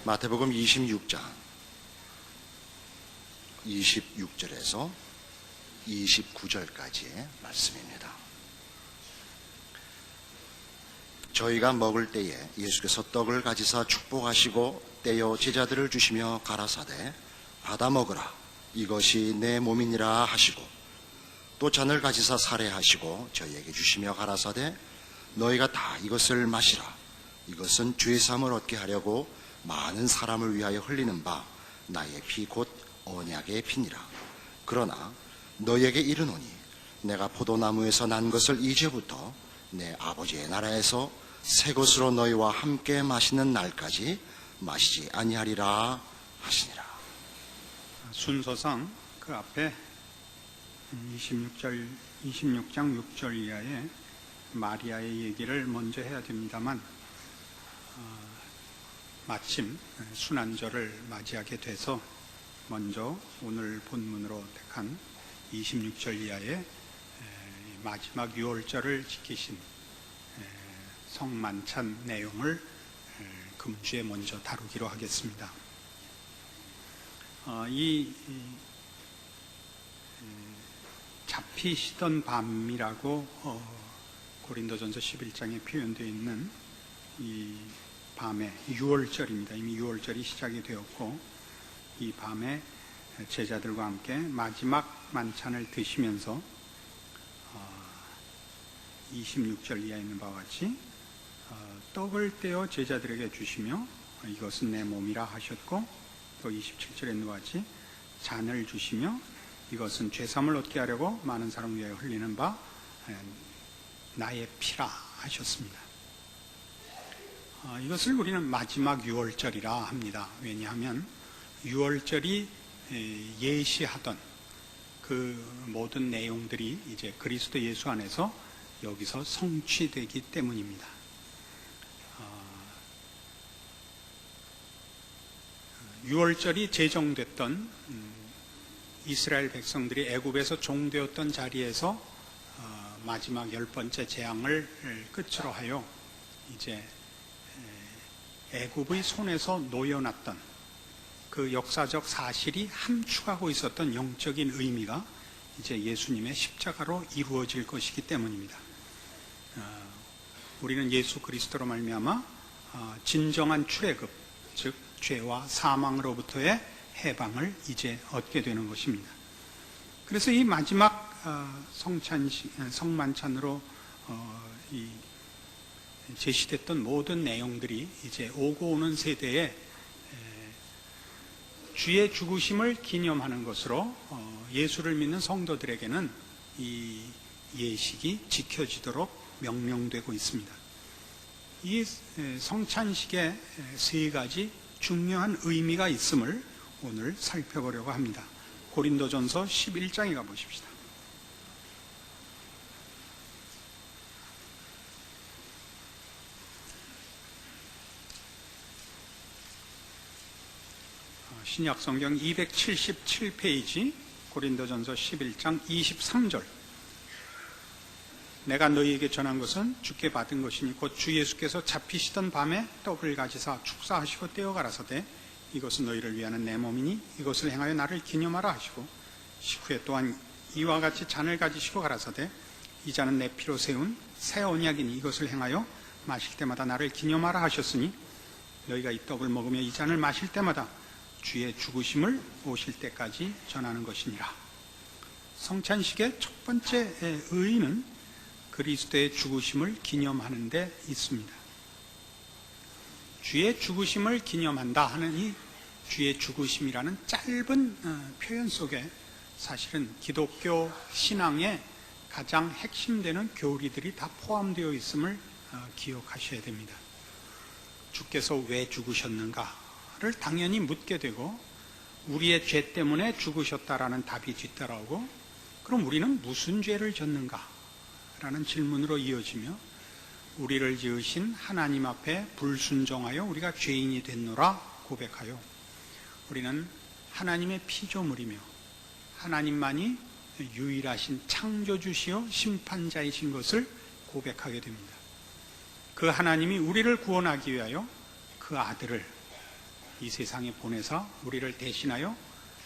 마태복음 26장 26절에서 29절까지의 말씀입니다. 저희가 먹을 때에 예수께서 떡을 가지사 축복하시고 떼어 제자들을 주시며 가라사대 받아 먹으라 이것이 내 몸이니라 하시고 또 잔을 가지사 살해하시고 저희에게 주시며 가라사대 너희가 다 이것을 마시라 이것은 죄사함을 얻게 하려고 많은 사람을 위하여 흘리는 바 나의 피 곧 언약의 피니라. 그러나 너희에게 이르노니 내가 포도나무에서 난 것을 이제부터 내 아버지의 나라에서 새 것으로 너희와 함께 마시는 날까지 마시지 아니하리라 하시니라. 순서상 그 앞에 26장 6절 이하에 마리아의 얘기를 먼저 해야 됩니다만 마침 순환절을 맞이하게 돼서 먼저 오늘 본문으로 택한 26절 이하의 마지막 유월절을 지키신 성만찬 내용을 금주에 먼저 다루기로 하겠습니다. 이 잡히시던 밤이라고 고린도전서 11장에 표현되어 있는 이 밤에 유월절입니다. 이미 유월절이 시작이 되었고 이 밤에 제자들과 함께 마지막 만찬을 드시면서 26절 이하에 있는 바와 같이 떡을 떼어 제자들에게 주시며 이것은 내 몸이라 하셨고 또 27절에 있는 바와 같이 잔을 주시며 이것은 죄사함을 얻게 하려고 많은 사람을 위하여 흘리는 바 나의 피라 하셨습니다. 이것을 우리는 마지막 유월절이라 합니다. 왜냐하면 유월절이 예시하던 그 모든 내용들이 이제 그리스도 예수 안에서 여기서 성취되기 때문입니다. 유월절이 제정됐던 이스라엘 백성들이 애굽에서 종되었던 자리에서 마지막 10번째 재앙을 끝으로 하여 이제 애굽의 손에서 놓여놨던 그 역사적 사실이 함축하고 있었던 영적인 의미가 이제 예수님의 십자가로 이루어질 것이기 때문입니다. 우리는 예수 그리스도로 말미암아 진정한 출애굽, 즉 죄와 사망으로부터의 해방을 이제 얻게 되는 것입니다. 그래서 이 마지막 성만찬으로 제시됐던 모든 내용들이 이제 오고 오는 세대에 주의 죽으심을 기념하는 것으로 예수를 믿는 성도들에게는 이 예식이 지켜지도록 명령되고 있습니다. 이 성찬식에 세 가지 중요한 의미가 있음을 오늘 살펴보려고 합니다. 고린도전서 11장에 가보십시다. 신약성경 277페이지 고린도전서 11장 23절 내가 너희에게 전한 것은 주께 받은 것이니 곧 주 예수께서 잡히시던 밤에 떡을 가지사 축사하시고 떼어 가라사대 이것은 너희를 위하는 내 몸이니 이것을 행하여 나를 기념하라 하시고 식후에 또한 이와 같이 잔을 가지시고 가라사대 이 잔은 내 피로 세운 새 언약이니 이것을 행하여 마실 때마다 나를 기념하라 하셨으니 너희가 이 떡을 먹으며 이 잔을 마실 때마다 주의 죽으심을 오실 때까지 전하는 것이니라. 성찬식의 첫 번째 의의는 그리스도의 죽으심을 기념하는 데 있습니다. 주의 죽으심을 기념한다 하는 이 주의 죽으심이라는 짧은 표현 속에 사실은 기독교 신앙의 가장 핵심되는 교리들이 다 포함되어 있음을 기억하셔야 됩니다. 주께서 왜 죽으셨는가? 를 당연히 묻게 되고 우리의 죄 때문에 죽으셨다라는 답이 뒤따라오고 그럼 우리는 무슨 죄를 졌는가? 라는 질문으로 이어지며 우리를 지으신 하나님 앞에 불순종하여 우리가 죄인이 됐노라 고백하여 우리는 하나님의 피조물이며 하나님만이 유일하신 창조주시요 심판자이신 것을 고백하게 됩니다. 그 하나님이 우리를 구원하기 위하여 그 아들을 이 세상에 보내사 우리를 대신하여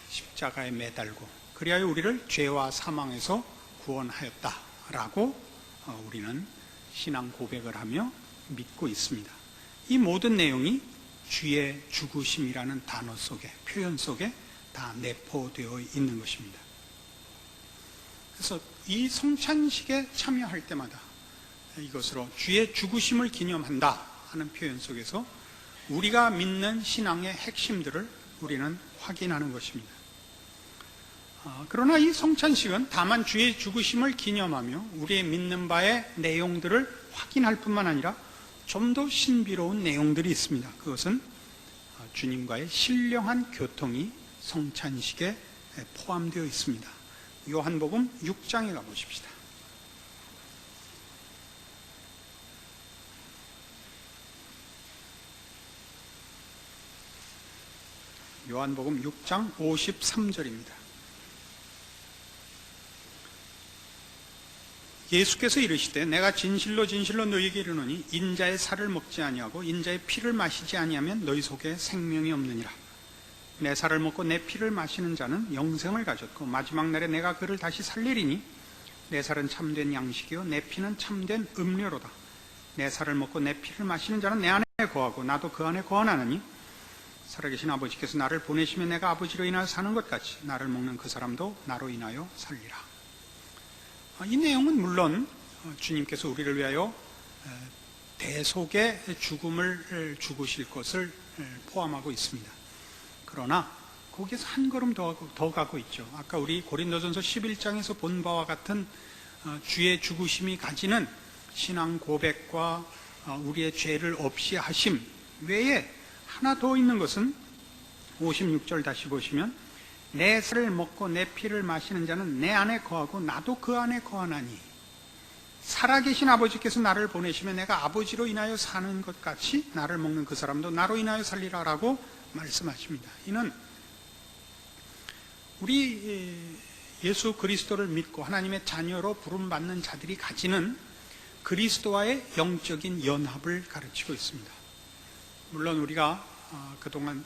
십자가에 매달고 그리하여 우리를 죄와 사망에서 구원하였다라고 우리는 신앙 고백을 하며 믿고 있습니다. 이 모든 내용이 주의 죽으심이라는 단어 속에, 표현 속에 다 내포되어 있는 것입니다. 그래서 이 성찬식에 참여할 때마다 이것으로 주의 죽으심을 기념한다 하는 표현 속에서 우리가 믿는 신앙의 핵심들을 우리는 확인하는 것입니다. 그러나 이 성찬식은 다만 주의 죽으심을 기념하며 우리의 믿는 바의 내용들을 확인할 뿐만 아니라 좀 더 신비로운 내용들이 있습니다. 그것은 주님과의 신령한 교통이 성찬식에 포함되어 있습니다. 요한복음 6장에 가보십시다. 요한복음 6장 53절입니다. 예수께서 이르시되 내가 진실로 진실로 너희에게 이르노니 인자의 살을 먹지 아니하고 인자의 피를 마시지 아니하면 너희 속에 생명이 없느니라. 내 살을 먹고 내 피를 마시는 자는 영생을 가졌고 마지막 날에 내가 그를 다시 살리리니 내 살은 참된 양식이요 내 피는 참된 음료로다. 내 살을 먹고 내 피를 마시는 자는 내 안에 거하고 나도 그 안에 거하나니 살아계신 아버지께서 나를 보내시면 내가 아버지로 인하여 사는 것 같이 나를 먹는 그 사람도 나로 인하여 살리라. 이 내용은 물론 주님께서 우리를 위하여 대속의 죽음을 죽으실 것을 포함하고 있습니다. 그러나 거기에서 한 걸음 더 가고 있죠. 아까 우리 고린도전서 11장에서 본 바와 같은 주의 죽으심이 가지는 신앙 고백과 우리의 죄를 없이 하심 외에 하나 더 있는 것은 56절 다시 보시면 내 살을 먹고 내 피를 마시는 자는 내 안에 거하고 나도 그 안에 거하나니 살아계신 아버지께서 나를 보내시면 내가 아버지로 인하여 사는 것 같이 나를 먹는 그 사람도 나로 인하여 살리라라고 말씀하십니다. 이는 우리 예수 그리스도를 믿고 하나님의 자녀로 부름받는 자들이 가지는 그리스도와의 영적인 연합을 가르치고 있습니다. 물론 우리가 그동안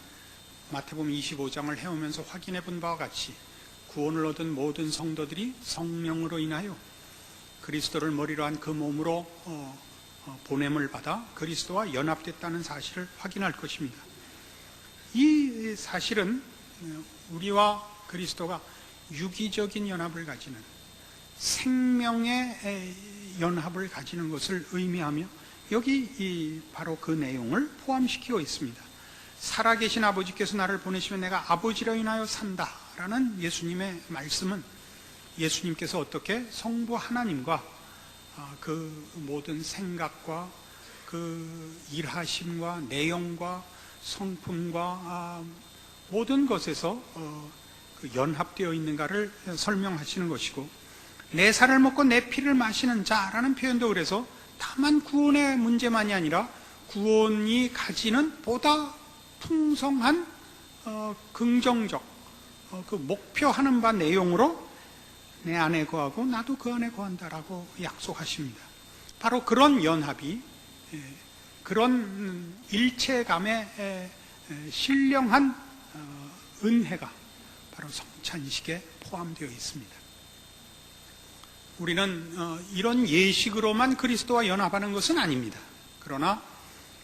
마태복음 25장을 해오면서 확인해 본 바와 같이 구원을 얻은 모든 성도들이 성령으로 인하여 그리스도를 머리로 한 그 몸으로 보냄을 받아 그리스도와 연합됐다는 사실을 확인할 것입니다. 이 사실은 우리와 그리스도가 유기적인 연합을 가지는 생명의 연합을 가지는 것을 의미하며 여기 바로 그 내용을 포함시키고 있습니다. 살아계신 아버지께서 나를 보내시면 내가 아버지로 인하여 산다라는 예수님의 말씀은 예수님께서 어떻게 성부 하나님과 그 모든 생각과 그 일하심과 내용과 성품과 모든 것에서 연합되어 있는가를 설명하시는 것이고 내 살을 먹고 내 피를 마시는 자라는 표현도 그래서 다만 구원의 문제만이 아니라 구원이 가지는 보다 풍성한 긍정적 그 목표하는 바 내용으로 내 안에 거하고 나도 그 안에 거한다라고 약속하십니다. 바로 그런 연합이 그런 일체감의 신령한 은혜가 바로 성찬식에 포함되어 있습니다. 우리는 이런 예식으로만 그리스도와 연합하는 것은 아닙니다. 그러나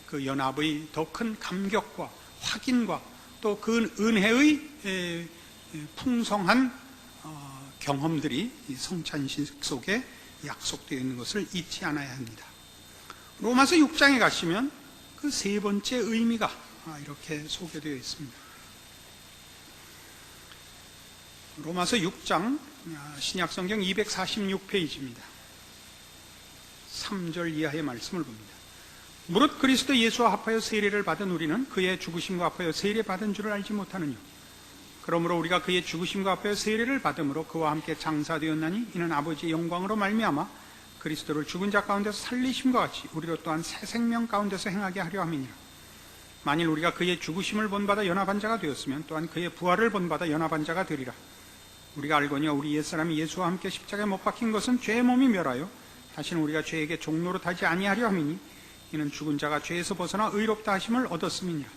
그 연합의 더 큰 감격과 확인과 또 그 은혜의 풍성한 경험들이 이 성찬식 속에 약속되어 있는 것을 잊지 않아야 합니다. 로마서 6장에 가시면 그 세 번째 의미가 이렇게 소개되어 있습니다. 로마서 6장 신약성경 246페이지입니다. 3절 이하의 말씀을 봅니다. 무릇 그리스도 예수와 합하여 세례를 받은 우리는 그의 죽으심과 합하여 세례 받은 줄을 알지 못하느냐. 그러므로 우리가 그의 죽으심과 합하여 세례를 받음으로 그와 함께 장사되었나니 이는 아버지의 영광으로 말미암아 그리스도를 죽은 자 가운데서 살리심과 같이 우리로 또한 새 생명 가운데서 행하게 하려 함이니라. 만일 우리가 그의 죽으심을 본받아 연합한 자가 되었으면 또한 그의 부활을 본받아 연합한 자가 되리라. 우리가 알거니와 우리 옛사람이 예수와 함께 십자가에 못 박힌 것은 죄의 몸이 멸하여 다시는 우리가 죄에게 종노릇하지 아니하려 함이니 이는 죽은 자가 죄에서 벗어나 의롭다 하심을 얻었음이니라.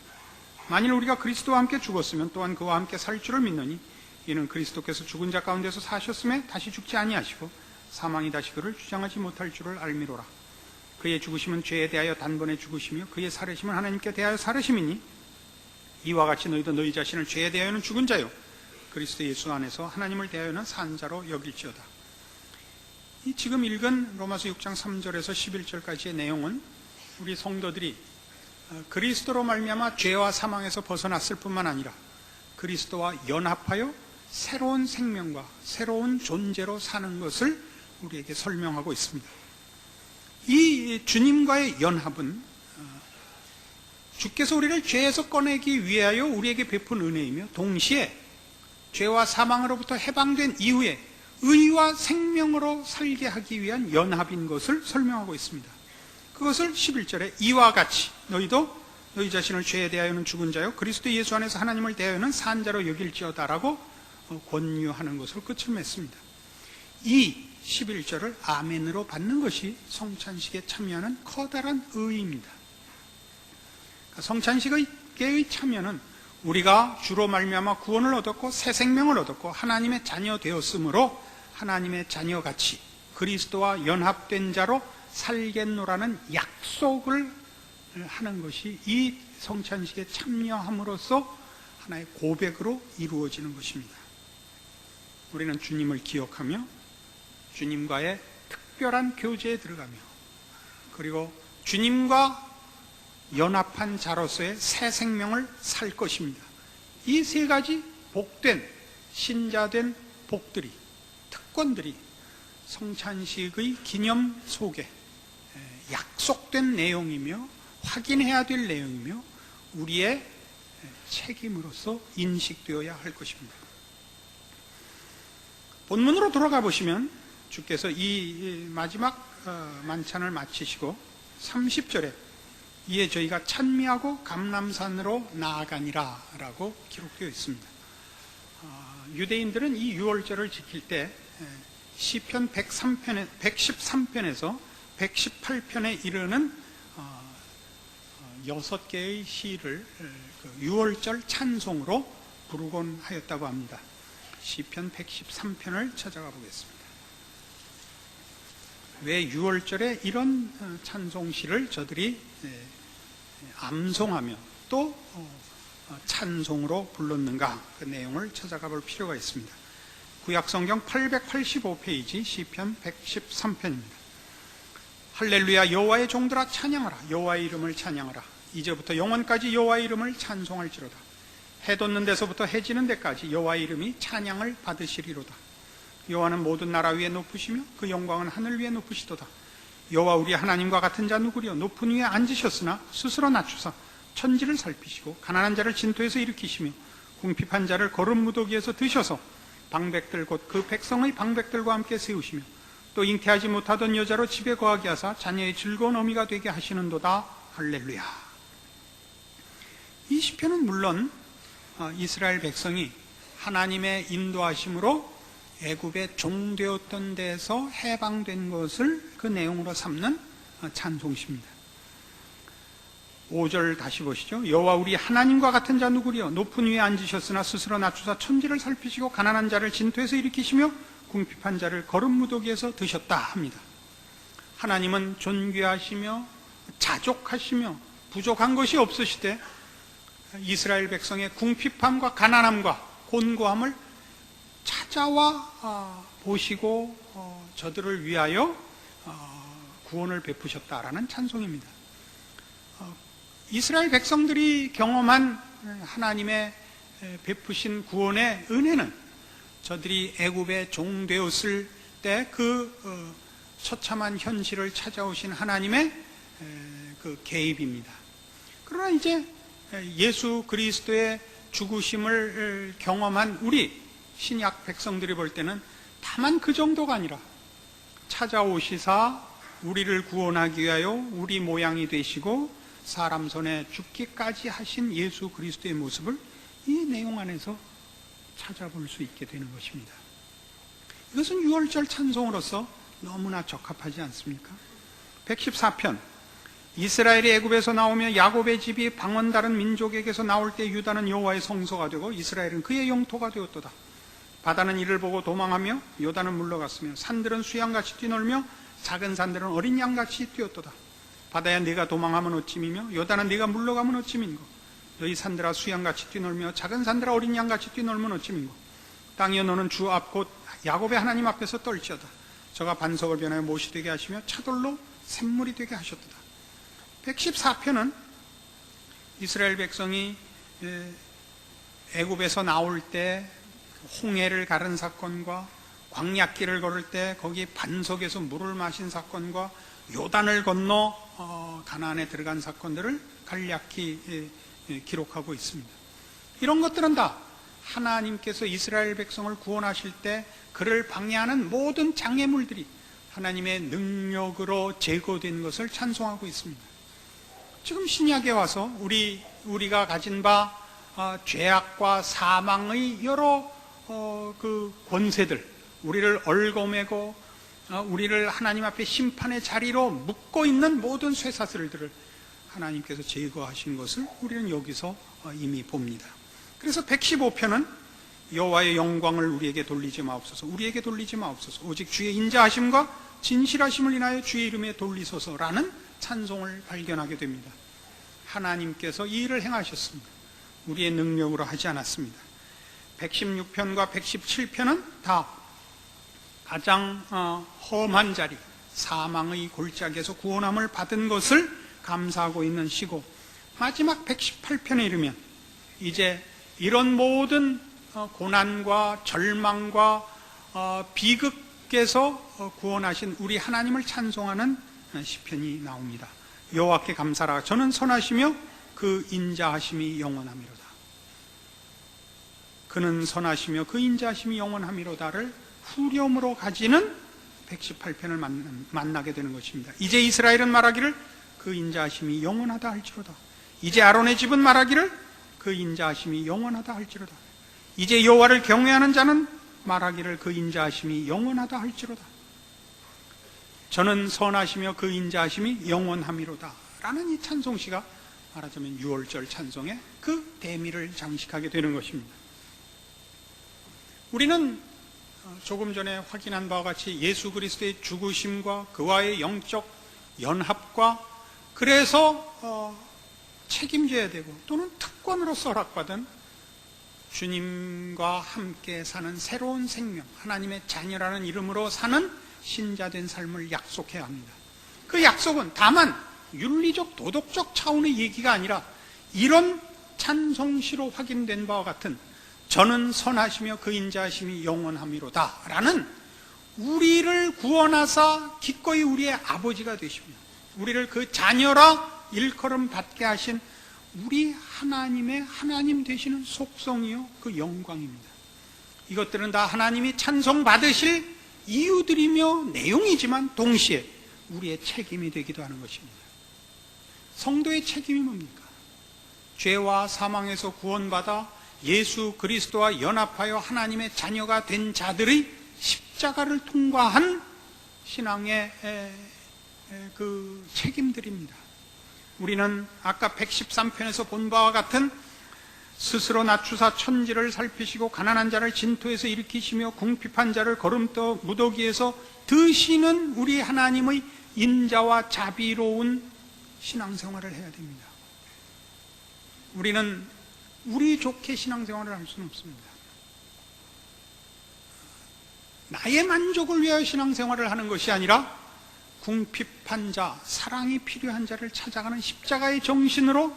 만일 우리가 그리스도와 함께 죽었으면 또한 그와 함께 살 줄을 믿노니 이는 그리스도께서 죽은 자 가운데서 사셨음에 다시 죽지 아니하시고 사망이 다시 그를 주장하지 못할 줄을 알미로라. 그의 죽으심은 죄에 대하여 단번에 죽으시며 그의 살으심은 하나님께 대하여 살으심이니 이와 같이 너희도 너희 자신을 죄에 대하여는 죽은 자요 그리스도 예수 안에서 하나님을 대하여는 산 자로 여길지어다. 이 지금 읽은 로마서 6장 3절에서 11절까지의 내용은 우리 성도들이 그리스도로 말미암아 죄와 사망에서 벗어났을 뿐만 아니라 그리스도와 연합하여 새로운 생명과 새로운 존재로 사는 것을 우리에게 설명하고 있습니다. 이 주님과의 연합은 주께서 우리를 죄에서 꺼내기 위하여 우리에게 베푼 은혜이며 동시에 죄와 사망으로부터 해방된 이후에 의와 생명으로 살게 하기 위한 연합인 것을 설명하고 있습니다. 그것을 11절에 이와 같이 너희도 너희 자신을 죄에 대하여는 죽은 자요 그리스도 예수 안에서 하나님을 대하여는 산 자로 여길지어다라고 권유하는 것으로 끝을 맺습니다. 이 11절을 아멘으로 받는 것이 성찬식에 참여하는 커다란 의의입니다. 성찬식의 참여는 우리가 주로 말미암아 구원을 얻었고 새 생명을 얻었고 하나님의 자녀 되었으므로 하나님의 자녀같이 그리스도와 연합된 자로 살겠노라는 약속을 하는 것이 이 성찬식에 참여함으로써 하나의 고백으로 이루어지는 것입니다. 우리는 주님을 기억하며 주님과의 특별한 교제에 들어가며 그리고 주님과 연합한 자로서의 새 생명을 살 것입니다. 이 세 가지 복된 신자된 복들이 특권들이 성찬식의 기념 속에 약속된 내용이며 확인해야 될 내용이며 우리의 책임으로서 인식되어야 할 것입니다. 본문으로 돌아가 보시면 주께서 이 마지막 만찬을 마치시고 30절에 이에 저희가 찬미하고 감람산으로 나아가니라 라고 기록되어 있습니다. 유대인들은 이 유월절을 지킬 때 시편 113편에서 118편에 이르는 6개의 시를 유월절 찬송으로 부르곤 하였다고 합니다. 시편 113편을 찾아가 보겠습니다. 왜 유월절에 이런 찬송시를 저들이 암송하며 또 찬송으로 불렀는가 그 내용을 찾아가 볼 필요가 있습니다. 구약성경 885페이지 시편 113편입니다. 할렐루야 여호와의 종들아 찬양하라 여호와의 이름을 찬양하라 이제부터 영원까지 여호와의 이름을 찬송할지로다. 해 돋는 데서부터 해 지는 데까지 여호와의 이름이 찬양을 받으시리로다. 여호와는 모든 나라 위에 높으시며 그 영광은 하늘 위에 높으시도다. 여호와 우리 하나님과 같은 자 누구리요 높은 위에 앉으셨으나 스스로 낮추사 천지를 살피시고 가난한 자를 진토에서 일으키시며 궁핍한 자를 거름 무더기에서 드셔서 방백들 곧 그 백성의 방백들과 함께 세우시며 또 잉태하지 못하던 여자로 집에 거하게 하사 자녀의 즐거운 어미가 되게 하시는도다. 할렐루야. 이 시편은 물론 이스라엘 백성이 하나님의 인도하심으로 애굽의 종되었던 데에서 해방된 것을 그 내용으로 삼는 찬송시입니다. 5절 다시 보시죠. 여호와 우리 하나님과 같은 자 누구리요 높은 위에 앉으셨으나 스스로 낮추사 천지를 살피시고 가난한 자를 진토에서 일으키시며 궁핍한 자를 거름 무더기에서 드셨다 합니다. 하나님은 존귀하시며 자족하시며 부족한 것이 없으시되 이스라엘 백성의 궁핍함과 가난함과 곤고함을 찾아와 보시고 저들을 위하여 구원을 베푸셨다라는 찬송입니다. 이스라엘 백성들이 경험한 하나님의 베푸신 구원의 은혜는 저들이 애굽의 종 되었을 때 그 처참한 현실을 찾아오신 하나님의 그 개입입니다. 그러나 이제 예수 그리스도의 죽으심을 경험한 우리 신약 백성들이 볼 때는 다만 그 정도가 아니라 찾아오시사 우리를 구원하기 위하여 우리 모양이 되시고 사람 손에 죽기까지 하신 예수 그리스도의 모습을 이 내용 안에서 찾아볼 수 있게 되는 것입니다. 이것은 유월절 찬송으로서 너무나 적합하지 않습니까? 114편 이스라엘이 애굽에서 나오며 야곱의 집이 방언 다른 민족에게서 나올 때 유다는 여호와의 성소가 되고 이스라엘은 그의 영토가 되었도다. 바다는 이를 보고 도망하며 요단은 물러갔으며 산들은 수양같이 뛰놀며 작은 산들은 어린 양같이 뛰었도다. 바다야 네가 도망하면 어찌미며 요단은 네가 물러가면 어찌민고. 너희 산들아 수양같이 뛰놀며 작은 산들아 어린 양같이 뛰놀면 어찌민고. 땅이여 너는 주 앞 곧 야곱의 하나님 앞에서 떨지어다. 저가 반석을 변하여 못이 되게 하시며 차돌로 샘물이 되게 하셨도다. 114편은 이스라엘 백성이 애굽에서 나올 때 홍해를 가른 사건과 광야길을 걸을 때 거기 반석에서 물을 마신 사건과 요단을 건너 가나안에 들어간 사건들을 간략히 기록하고 있습니다. 이런 것들은 다 하나님께서 이스라엘 백성을 구원하실 때 그를 방해하는 모든 장애물들이 하나님의 능력으로 제거된 것을 찬송하고 있습니다. 지금 신약에 와서 우리가 가진 바 죄악과 사망의 여러 그 권세들, 우리를 얽어매고 우리를 하나님 앞에 심판의 자리로 묶고 있는 모든 쇠사슬들을 하나님께서 제거하신 것을 우리는 여기서 이미 봅니다. 그래서 115편은 여호와의 영광을 우리에게 돌리지 마옵소서, 우리에게 돌리지 마옵소서, 오직 주의 인자하심과 진실하심을 인하여 주의 이름에 돌리소서라는 찬송을 발견하게 됩니다. 하나님께서 이 일을 행하셨습니다. 우리의 능력으로 하지 않았습니다. 116편과 117편은 다 가장 험한 자리, 사망의 골짜기에서 구원함을 받은 것을 감사하고 있는 시고, 마지막 118편에 이르면 이제 이런 모든 고난과 절망과 비극에서 구원하신 우리 하나님을 찬송하는 시편이 나옵니다. 여호와께 감사라, 저는 선하시며 그 인자하심이 영원하미로다. 그는 선하시며 그 인자하심이 영원하미로다를 후렴으로 가지는 118편을 만나게 되는 것입니다. 이제 이스라엘은 말하기를 그 인자하심이 영원하다 할지로다. 이제 아론의 집은 말하기를 그 인자하심이 영원하다 할지로다. 이제 여호와를 경외하는 자는 말하기를 그 인자하심이 영원하다 할지로다. 저는 선하시며 그 인자하심이 영원하미로다 라는 이 찬송시가 말하자면 6월절 찬송의 그 대미를 장식하게 되는 것입니다. 우리는 조금 전에 확인한 바와 같이 예수 그리스도의 죽으심과 그와의 영적 연합과 그래서 책임져야 되고 또는 특권으로 허락받은 주님과 함께 사는 새로운 생명, 하나님의 자녀라는 이름으로 사는 신자된 삶을 약속해야 합니다. 그 약속은 다만 윤리적 도덕적 차원의 얘기가 아니라 이런 찬송시로 확인된 바와 같은 저는 선하시며 그 인자하심이 영원하미로다 라는 우리를 구원하사 기꺼이 우리의 아버지가 되시며 우리를 그 자녀라 일컬음 받게 하신 우리 하나님의 하나님 되시는 속성이요 그 영광입니다. 이것들은 다 하나님이 찬송 받으실 이유들이며 내용이지만 동시에 우리의 책임이 되기도 하는 것입니다. 성도의 책임이 뭡니까? 죄와 사망에서 구원받아 예수 그리스도와 연합하여 하나님의 자녀가 된 자들의 십자가를 통과한 신앙의 그 책임들입니다. 우리는 아까 113편에서 본 바와 같은 스스로 낮추사 천지를 살피시고 가난한 자를 진토에서 일으키시며 궁핍한 자를 거름떠 무더기에서 드시는 우리 하나님의 인자와 자비로운 신앙생활을 해야 됩니다. 우리는 우리 좋게 신앙생활을 할 수는 없습니다. 나의 만족을 위하여 신앙생활을 하는 것이 아니라 궁핍한 자, 사랑이 필요한 자를 찾아가는 십자가의 정신으로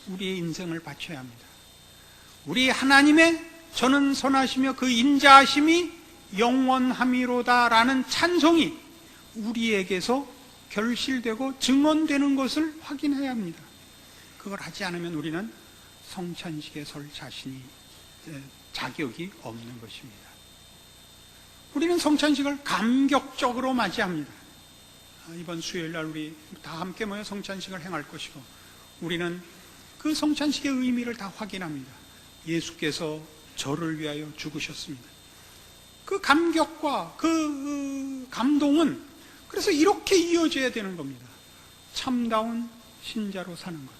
우리의 인생을 바쳐야 합니다. 우리 하나님의 저는 선하시며 그 인자하심이 영원함이로다라는 찬송이 우리에게서 결실되고 증언되는 것을 확인해야 합니다. 그걸 하지 않으면 우리는 성찬식에 설 자격이 없는 것입니다. 우리는 성찬식을 감격적으로 맞이합니다. 이번 수요일날 우리 다 함께 모여 성찬식을 행할 것이고 우리는 그 성찬식의 의미를 다 확인합니다. 예수께서 저를 위하여 죽으셨습니다. 그 감격과 그 감동은 그래서 이렇게 이어져야 되는 겁니다. 참다운 신자로 사는 것,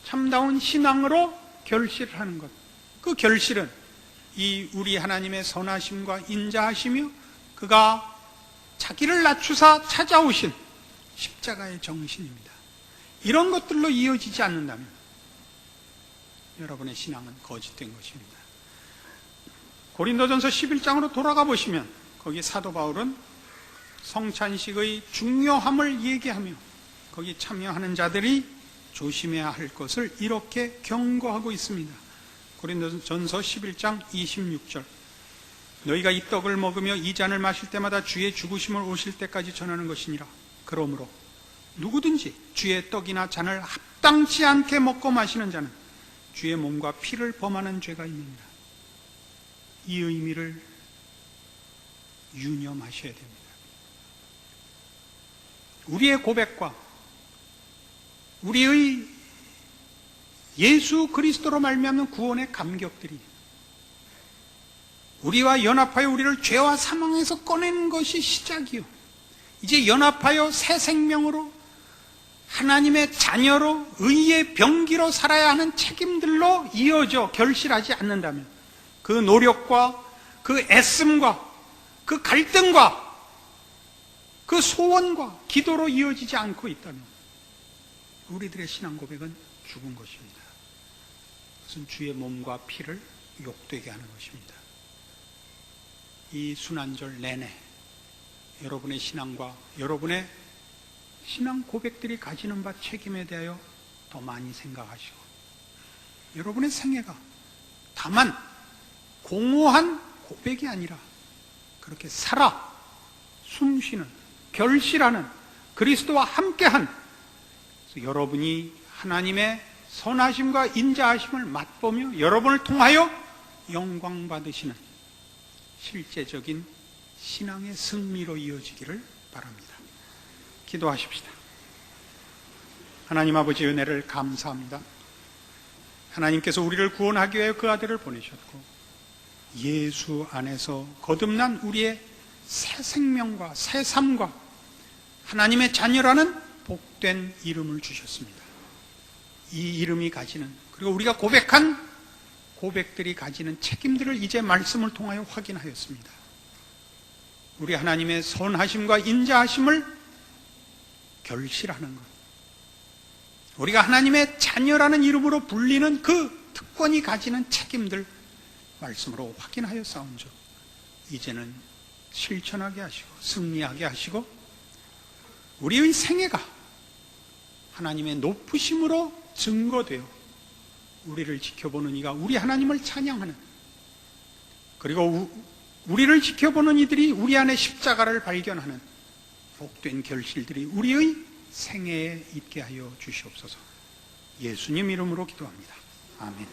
참다운 신앙으로 결실을 하는 것, 그 결실은 이 우리 하나님의 선하심과 인자하시며 그가 자기를 낮추사 찾아오신 십자가의 정신입니다. 이런 것들로 이어지지 않는다면 여러분의 신앙은 거짓된 것입니다. 고린도전서 11장으로 돌아가 보시면 거기 사도 바울은 성찬식의 중요함을 얘기하며 거기 참여하는 자들이 조심해야 할 것을 이렇게 경고하고 있습니다. 고린도전서 11장 26절, 너희가 이 떡을 먹으며 이 잔을 마실 때마다 주의 죽으심을 오실 때까지 전하는 것이니라. 그러므로 누구든지 주의 떡이나 잔을 합당치 않게 먹고 마시는 자는 주의 몸과 피를 범하는 죄가 있느니라. 이 의미를 유념하셔야 됩니다. 우리의 고백과 우리의 예수 그리스도로 말미암는 구원의 감격들이 우리와 연합하여 우리를 죄와 사망에서 꺼내는 것이 시작이요, 이제 연합하여 새 생명으로 하나님의 자녀로 의의 병기로 살아야 하는 책임들로 이어져 결실하지 않는다면, 그 노력과 그 애씀과 그 갈등과 그 소원과 기도로 이어지지 않고 있다면 우리들의 신앙 고백은 죽은 것입니다. 그것은 주의 몸과 피를 욕되게 하는 것입니다. 이 순환절 내내 여러분의 신앙과 여러분의 신앙 고백들이 가지는 바 책임에 대하여 더 많이 생각하시고, 여러분의 생애가 다만 공허한 고백이 아니라 그렇게 살아 숨쉬는, 결실하는, 그리스도와 함께한, 여러분이 하나님의 선하심과 인자하심을 맛보며 여러분을 통하여 영광 받으시는 실제적인 신앙의 승리로 이어지기를 바랍니다. 기도하십시다. 하나님 아버지, 은혜를 감사합니다. 하나님께서 우리를 구원하기 위해 그 아들을 보내셨고 예수 안에서 거듭난 우리의 새 생명과 새 삶과 하나님의 자녀라는 복된 이름을 주셨습니다. 이 이름이 가지는, 그리고 우리가 고백한 고백들이 가지는 책임들을 이제 말씀을 통하여 확인하였습니다. 우리 하나님의 선하심과 인자하심을 결실하는 것, 우리가 하나님의 자녀라는 이름으로 불리는 그 특권이 가지는 책임들 말씀으로 확인하여 싸운즉 이제는 실천하게 하시고 승리하게 하시고 우리의 생애가 하나님의 높으심으로 증거되어 우리를 지켜보는 이가 우리 하나님을 찬양하는, 그리고 우리를 지켜보는 이들이 우리 안에 십자가를 발견하는 복된 결실들이 우리의 생애에 있게 하여 주시옵소서. 예수님 이름으로 기도합니다. 아멘.